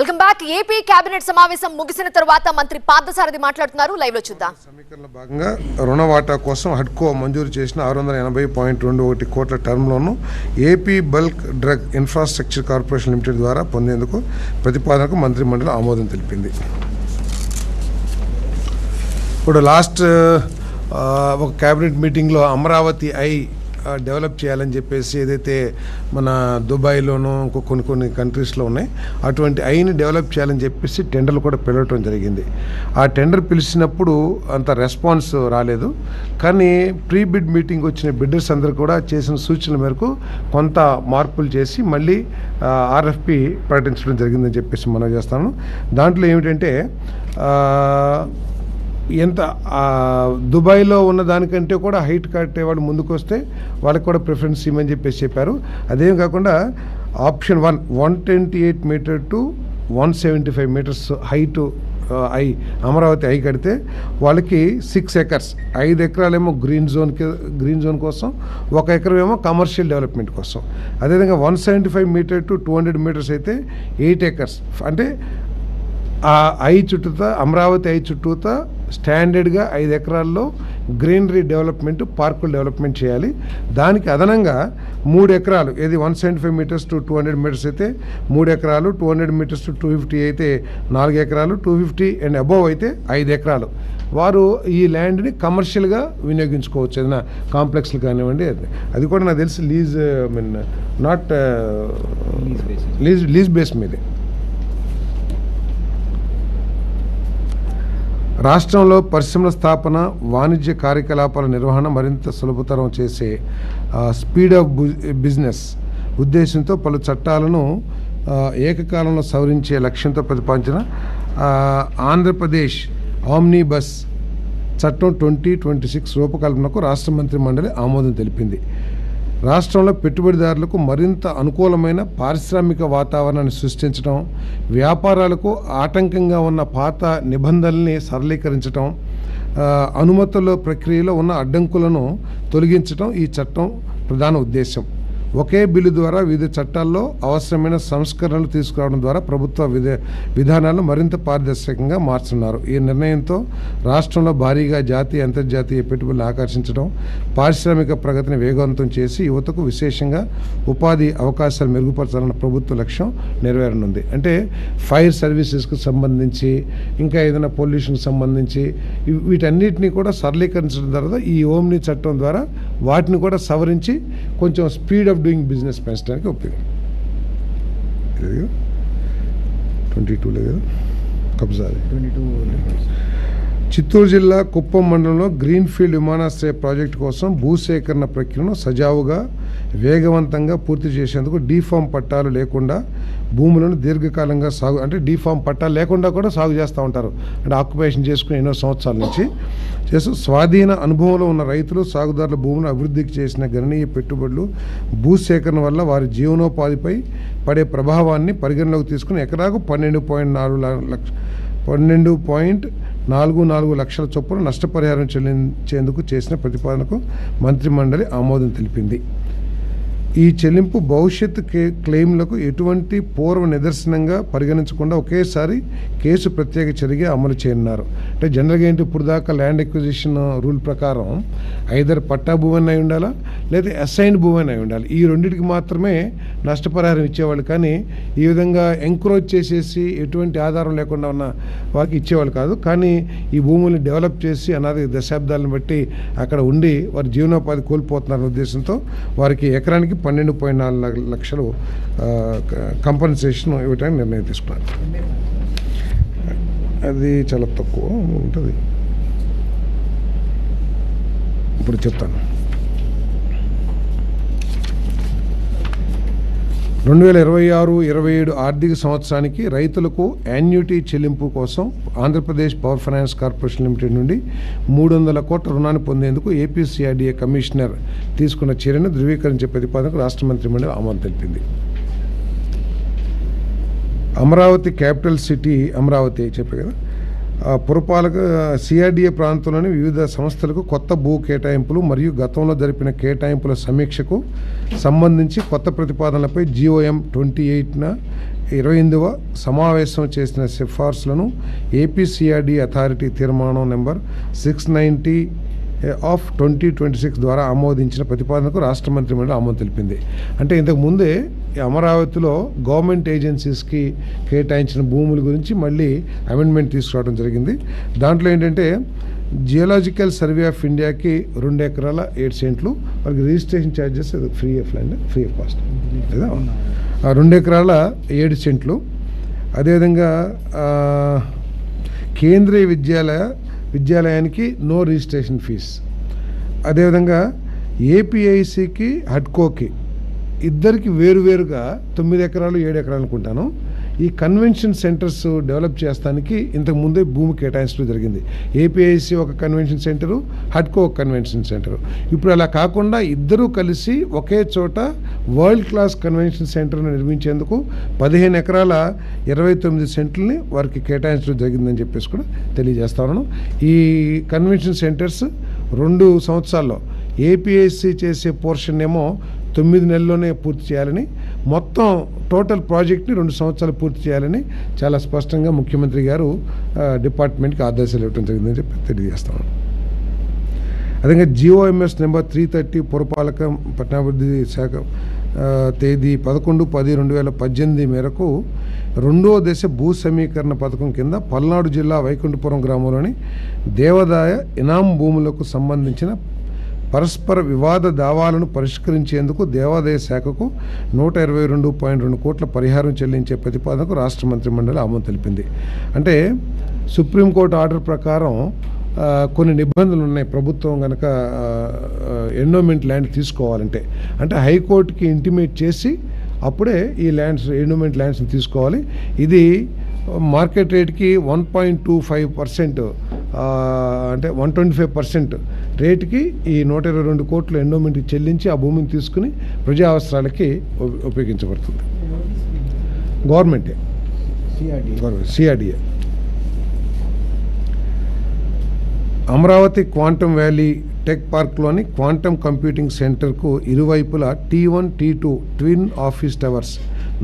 Welcome back. AP cabinet సమావేశం ముగిసిన తర్వాత మంత్రి పార్థసారథి మాట్లాడుతున్నారు. లైవ్ లో చూద్దాం. సమీకరణలో భాగంగా రుణ వాటా కోసం హడ్కో మంజూరు చేసిన 680.21 కోట్ల term loan AP bulk drug infrastructure corporation limited ద్వారా పొందేందుకు ప్రతిపాదనకు మంత్రి మండలి ఆమోదం తెలిపింది. ఇప్పుడు లాస్ట్ ఒక క్యాబినెట్ మీటింగ్లో అమరావతి డెవలప్ చేయాలని చెప్పేసి ఏదైతే మన దుబాయ్లోనూ కొన్ని కంట్రీస్లో ఉన్నాయి అటువంటి ఐని డెవలప్ చేయాలని చెప్పేసి టెండర్లు కూడా పిలవటం జరిగింది. ఆ టెండర్ పిలిచినప్పుడు అంత రెస్పాన్స్ రాలేదు. కానీ ప్రీ బిడ్ మీటింగ్ వచ్చిన బిడ్డర్స్ అందరూ కూడా చేసిన సూచనల మేరకు కొంత మార్పులు చేసి మళ్ళీ ఆర్ఎఫ్పి ప్రకటించడం జరిగిందని చెప్పేసి మనం చేస్తాను. దాంట్లో ఏమిటంటే ఎంత దుబాయ్లో ఉన్న దానికంటే కూడా హైట్ కట్టేవాడు ముందుకు వస్తే వాళ్ళకి కూడా ప్రిఫరెన్స్ ఇవ్వమని చెప్పేసి చెప్పారు. అదేం కాకుండా option 128 metre to 175 metres height Amaravati కడితే వాళ్ళకి 6 ఎకర్స్ 5 ఎకరాలేమో గ్రీన్ జోన్ కోసం, 1 ఎకరం ఏమో కమర్షియల్ డెవలప్మెంట్ కోసం. అదేవిధంగా 175 మీటర్ టు 200 మీటర్స్ అయితే 8 ఎకర్స్ అంటే ఆ చుట్టూతా అమరావతి చుట్టూతా స్టాండర్డ్గా 5 ఎకరాల్లో గ్రీనరీ డెవలప్మెంట్ పార్కులు డెవలప్మెంట్ చేయాలి. దానికి అదనంగా 3 ఎకరాలు ఏది 175 మీటర్స్ టు 200 మీటర్స్ అయితే 3 ఎకరాలు, 200 మీటర్స్ టు 250 అయితే 4 ఎకరాలు, 250 అండ్ అబోవ్ అయితే 5 ఎకరాలు వారు ఈ ల్యాండ్ని కమర్షియల్గా వినియోగించుకోవచ్చు. ఏదైనా కాంప్లెక్స్లు కానివ్వండి, అది కూడా నాకు తెలిసి లీజ్ నాట్ లీజ్ బేస్ మీదే. రాష్ట్రంలో పరిశ్రమల స్థాపన, వాణిజ్య కార్యకలాపాల నిర్వహణ మరింత సులభతరం చేసే స్పీడ్ ఆఫ్ బిజినెస్ ఉద్దేశంతో పలు చట్టాలను ఏకకాలంలో సవరించే లక్ష్యంతో ప్రతిపాదించిన ఆంధ్రప్రదేశ్ ఆమ్నిబస్ చట్టం 2026 రూపకల్పనకు రాష్ట్ర మంత్రి మండలి ఆమోదం తెలిపింది. రాష్ట్రంలో పెట్టుబడిదారులకు మరింత అనుకూలమైన పారిశ్రామిక వాతావరణాన్ని సృష్టించడం, వ్యాపారాలకు ఆటంకంగా ఉన్న పాత నిబంధనల్ని సరళీకరించడం, అనుమతుల ప్రక్రియలో ఉన్న అడ్డంకులను తొలగించడం ఈ చట్టం ప్రధాన ఉద్దేశం. ఒకే బిల్లు ద్వారా వివిధ చట్టాల్లో అవసరమైన సంస్కరణలు తీసుకురావడం ద్వారా ప్రభుత్వ విధానాలను మరింత పారదర్శకంగా మార్చున్నారు. ఈ నిర్ణయంతో రాష్ట్రంలో భారీగా జాతీయ అంతర్జాతీయ పెట్టుబడులు ఆకర్షించడం, పారిశ్రామిక ప్రగతిని వేగవంతం చేసి యువతకు విశేషంగా ఉపాధి అవకాశాలు మెరుగుపరచాలన్న ప్రభుత్వ లక్ష్యం నెరవేరనుంది. అంటే ఫైర్ సర్వీసెస్కు సంబంధించి ఇంకా ఏదైనా పొల్యూషన్కి సంబంధించి వీటన్నిటిని కూడా సరళీకరించడం ద్వారా ఈ ఓమ్ని చట్టం ద్వారా వాటిని కూడా సవరించి కొంచెం స్పీడ్ ఆఫ్ డూయింగ్ బిజినెస్ పెంచడానికి ఉపయోగం. 22 కదా కబ్జా. చిత్తూరు జిల్లా కుప్పం మండలంలో గ్రీన్ఫీల్డ్ విమానాశ్రయ ప్రాజెక్టు కోసం భూసేకరణ ప్రక్రియను సజావుగా వేగవంతంగా పూర్తి చేసేందుకు డీఫామ్ పట్టాలు లేకుండా భూములను దీర్ఘకాలంగా సాగు అంటే డీఫామ్ పట్టాలు లేకుండా కూడా సాగు చేస్తూ ఉంటారు. అంటే ఆక్యుపేషన్ చేసుకుని ఎన్నో సంవత్సరాల నుంచి చేస్తూ స్వాధీన అనుభవంలో ఉన్న రైతులు సాగుదారుల భూములను అభివృద్ధికి చేసిన గణనీయ పెట్టుబడులు భూసేకరణ వల్ల వారి జీవనోపాధిపై పడే ప్రభావాన్ని పరిగణలోకి తీసుకుని ఎకరాకు 12.44 లక్షల చొప్పున నష్టపరిహారం చెల్లించేందుకు చేసిన ప్రతిపాదనకు మంత్రి మండలి ఆమోదం తెలిపింది. ఈ చెల్లింపు భవిష్యత్తు క్లెయిమ్లకు ఎటువంటి పూర్వ నిదర్శనంగా పరిగణించకుండా ఒకేసారి కేసు ప్రత్యేక చర్యగా అమలు చేయనున్నారు. అంటే జనరల్గా ఏంటి ఇప్పుడు దాకా ల్యాండ్ ఎక్విజిషన్ రూల్ ప్రకారం ఐదర్ పట్టా భూమి అయి ఉండాలా లేదా అసైన్డ్ భూమి అయి ఉండాలి. ఈ రెండింటికి మాత్రమే నష్టపరిహారం ఇచ్చేవాళ్ళు. కానీ ఈ విధంగా ఎంక్రోచ్ చేసేసి ఎటువంటి ఆధారం లేకుండా ఉన్న వారికి ఇచ్చేవాళ్ళు కాదు. కానీ ఈ భూముల్ని డెవలప్ చేసి అనాది దశాబ్దాలను బట్టి అక్కడ ఉండి వారి జీవనోపాధి కోల్పోతున్నారనే ఉద్దేశంతో వారికి ఎకరానికి 12.4 లక్షలు కంపన్సేషన్ ఇవ్వడానికి నిర్ణయం తీసుకున్నారు. అది చాలా తక్కువ ఉంటుంది. ఇప్పుడు చెప్తాను. 2026-27 ఆర్థిక సంవత్సరానికి రైతులకు యాన్యుటీ చెల్లింపు కోసం Andhra Pradesh power finance corporation limited నుండి 300 కోట్ల రుణాన్ని పొందేందుకు ఏపీసీఆర్డీఏ కమిషనర్ తీసుకున్న చర్యను ధృవీకరించే ప్రతిపాదనకు రాష్ట్ర మంత్రి మండలి ఆమోదం తెలిపింది. అమరావతి క్యాపిటల్ సిటీ అమరావతి చెప్పే కదా పురపాలక సిఆర్డీఏ ప్రాంతంలోని వివిధ సంస్థలకు కొత్త భూ కేటాయింపులు మరియు గతంలో జరిపిన కేటాయింపుల సమీక్షకు సంబంధించి కొత్త ప్రతిపాదనలపై GOM 28న 28వ సమావేశం చేసిన సిఫార్సులను ఏపీ-సిఆర్డీఏ అథారిటీ తీర్మానం నెంబర్ 690 ఆఫ్ 2026 ద్వారా ఆమోదించిన ప్రతిపాదనకు రాష్ట్ర మంత్రిమండలి ఆమోదం తెలిపింది. అంటే ఇంతకు ముందే అమరావతిలో గవర్నమెంట్ ఏజెన్సీస్కి కేటాయించిన భూముల గురించి మళ్ళీ అమెండ్మెంట్ తీసుకురావడం జరిగింది. దాంట్లో ఏంటంటే జియోలాజికల్ సర్వే ఆఫ్ ఇండియాకి 2 ఎకరాల 7 సెంట్లు, వాళ్ళకి registration charges free of land, free of cost లేదా 2 ఎకరాల 7 సెంట్లు. అదేవిధంగా కేంద్రీయ విద్యాలయానికి నో రిజిస్ట్రేషన్ ఫీజ్. అదేవిధంగా ఏపీఐసికి హడ్కోకి ఇద్దరికి వేరువేరుగా 9 ఎకరాలు 7 ఎకరాలు అనుకుంటాను ఈ కన్వెన్షన్ సెంటర్స్ డెవలప్ చేస్తానికి ఇంతకు ముందే భూమి కేటాయించడం జరిగింది. ఏపీఐసి ఒక కన్వెన్షన్ సెంటరు, హడ్కో ఒక కన్వెన్షన్ సెంటరు. ఇప్పుడు అలా కాకుండా ఇద్దరూ కలిసి ఒకే చోట వరల్డ్ క్లాస్ కన్వెన్షన్ సెంటర్ను నిర్మించేందుకు 15 ఎకరాల 29 సెంట్లని వారికి కేటాయించడం జరిగిందని చెప్పేసి కూడా తెలియజేస్తా ఉన్నాను. ఈ కన్వెన్షన్ సెంటర్స్ 2 సంవత్సరాల్లో ఏపీఐసి చేసే పోర్షన్ ఏమో 9 నెలల్లోనే పూర్తి చేయాలని, మొత్తం టోటల్ ప్రాజెక్ట్ని 2 సంవత్సరాలు పూర్తి చేయాలని చాలా స్పష్టంగా ముఖ్యమంత్రి గారు డిపార్ట్మెంట్కి ఆదేశాలు ఇవ్వడం జరిగిందని చెప్పి తెలియజేస్తాను. అదేవిధంగా GOMS నెంబర్ 330 పురపాలక పట్టణాభివృద్ధి శాఖ తేదీ 11/10/2018 మేరకు 2వ దశ భూ సమీకరణ పథకం కింద పల్నాడు జిల్లా వైకుంఠపురం గ్రామంలోని దేవాదాయ ఇనాం భూములకు సంబంధించిన పరస్పర వివాద దావాలను పరిష్కరించేందుకు దేవాదాయ శాఖకు 122.2 కోట్ల పరిహారం చెల్లించే ప్రతిపాదనకు రాష్ట్ర మంత్రిమండలి ఆమోదం తెలిపింది. అంటే సుప్రీంకోర్టు ఆర్డర్ ప్రకారం కొన్ని నిబంధనలు ఉన్నాయి. ప్రభుత్వం కనుక ఎండోమెంట్ ల్యాండ్ తీసుకోవాలంటే, అంటే హైకోర్టుకి ఇంటిమేట్ చేసి అప్పుడే ఈ ల్యాండ్స్ ఎండోమెంట్ ల్యాండ్స్ని తీసుకోవాలి. ఇది మార్కెట్ రేట్కి 1.25%, అంటే 125% రేటుకి ఈ 122 కోట్లు ఎండోమెంట్కి చెల్లించి ఆ భూమిని తీసుకుని ప్రజా అవసరాలకి ఉపయోగించబడుతుంది. గవర్నమెంటే, CRDA. Amaravati quantum valley tech పార్క్లోని క్వాంటమ్ కంప్యూటింగ్ సెంటర్కు ఇరువైపులా T1, T2 twin office towers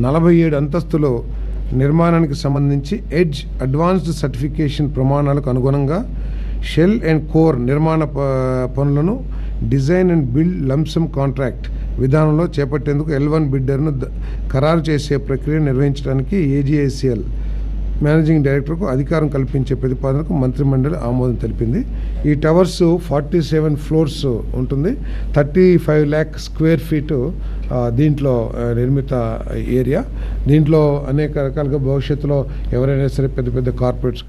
47 అంతస్తులో నిర్మాణానికి సంబంధించి ఎడ్జ్ అడ్వాన్స్డ్ సర్టిఫికేషన్ ప్రమాణాలకు అనుగుణంగా షెల్ అండ్ కోర్ నిర్మాణ పనులను design and build lump sum contract విధానంలో చేపట్టేందుకు L1 బిడ్డర్ను ఖరారు చేసే ప్రక్రియ నిర్వహించడానికి AGICL మేనేజింగ్ డైరెక్టర్కు అధికారం కల్పించే ప్రతిపాదనకు మంత్రిమండలి ఆమోదం తెలిపింది. ఈ టవర్స్ 47 ఫ్లోర్స్ ఉంటుంది, 35 lakh స్క్వేర్ ఫీటు దీంట్లో నిర్మిత ఏరియా. దీంట్లో అనేక రకాలుగా భవిష్యత్తులో ఎవరైనా సరే పెద్ద పెద్ద కార్పొరేట్స్